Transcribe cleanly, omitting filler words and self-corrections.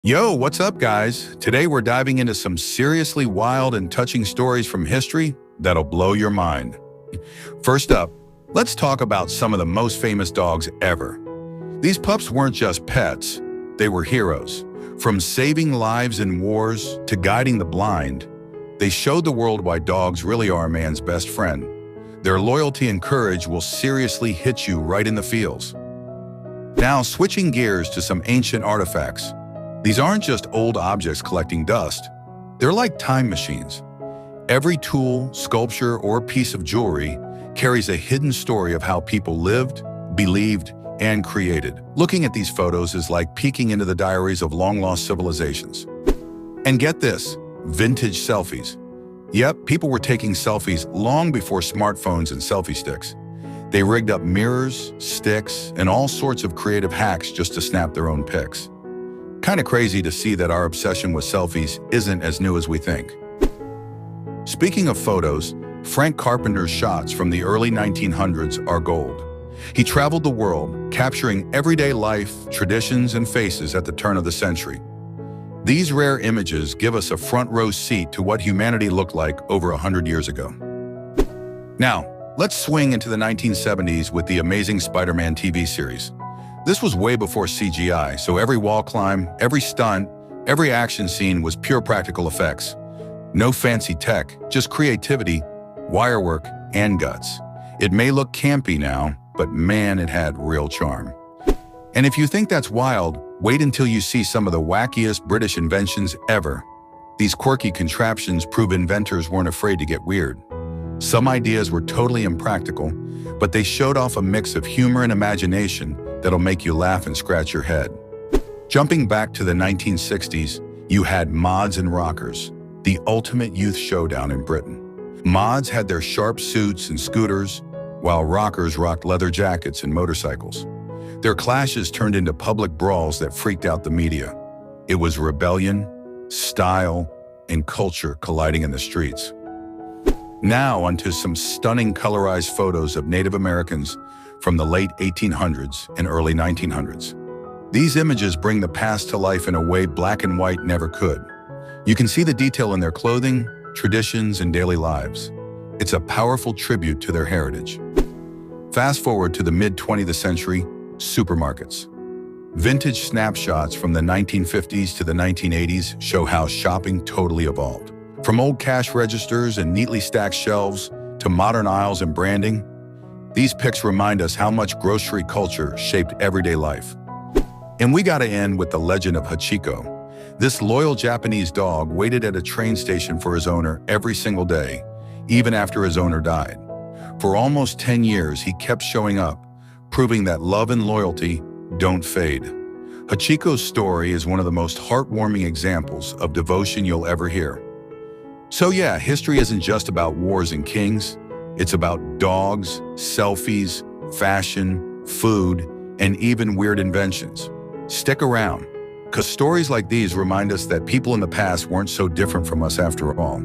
Yo, what's up, guys? Today we're diving into some seriously wild and touching stories from history that'll blow your mind. First up, let's talk about some of the most famous dogs ever. These pups weren't just pets, they were heroes. From saving lives in wars to guiding the blind, they showed the world why dogs really are a man's best friend. Their loyalty and courage will seriously hit you right in the feels. Now, switching gears to some ancient artifacts. These aren't just old objects collecting dust. They're like time machines. Every tool, sculpture, or piece of jewelry carries a hidden story of how people lived, believed, and created. Looking at these photos is like peeking into the diaries of long-lost civilizations. And get this, vintage selfies. Yep, people were taking selfies long before smartphones and selfie sticks. They rigged up mirrors, sticks, and all sorts of creative hacks just to snap their own pics. Kinda crazy to see that our obsession with selfies isn't as new as we think. Speaking of photos, Frank Carpenter's shots from the early 1900s are gold. He traveled the world, capturing everyday life, traditions, and faces at the turn of the century. These rare images give us a front-row seat to what humanity looked like over 100 years ago. Now, let's swing into the 1970s with the Amazing Spider-Man TV series. This was way before CGI, so every wall climb, every stunt, every action scene was pure practical effects. No fancy tech, just creativity, wire work, and guts. It may look campy now, but man, it had real charm. And if you think that's wild, wait until you see some of the wackiest British inventions ever. These quirky contraptions prove inventors weren't afraid to get weird. Some ideas were totally impractical, but they showed off a mix of humor and imagination that'll make you laugh and scratch your head. Jumping back to the 1960s, you had mods and rockers, the ultimate youth showdown in Britain. Mods had their sharp suits and scooters, while rockers rocked leather jackets and motorcycles. Their clashes turned into public brawls that freaked out the media. It was rebellion, style, and culture colliding in the streets. Now onto some stunning colorized photos of Native Americans from the late 1800s and early 1900s. These images bring the past to life in a way black and white never could. You can see the detail in their clothing, traditions, and daily lives. It's a powerful tribute to their heritage. Fast forward to the mid-20th century, supermarkets. Vintage snapshots from the 1950s to the 1980s show how shopping totally evolved. From old cash registers and neatly stacked shelves to modern aisles and branding, these pics remind us how much grocery culture shaped everyday life. And we gotta end with the legend of Hachiko. This loyal Japanese dog waited at a train station for his owner every single day, even after his owner died. For almost 10 years, he kept showing up, proving that love and loyalty don't fade. Hachiko's story is one of the most heartwarming examples of devotion you'll ever hear. So yeah, history isn't just about wars and kings. It's about dogs, selfies, fashion, food, and even weird inventions. Stick around, because stories like these remind us that people in the past weren't so different from us after all.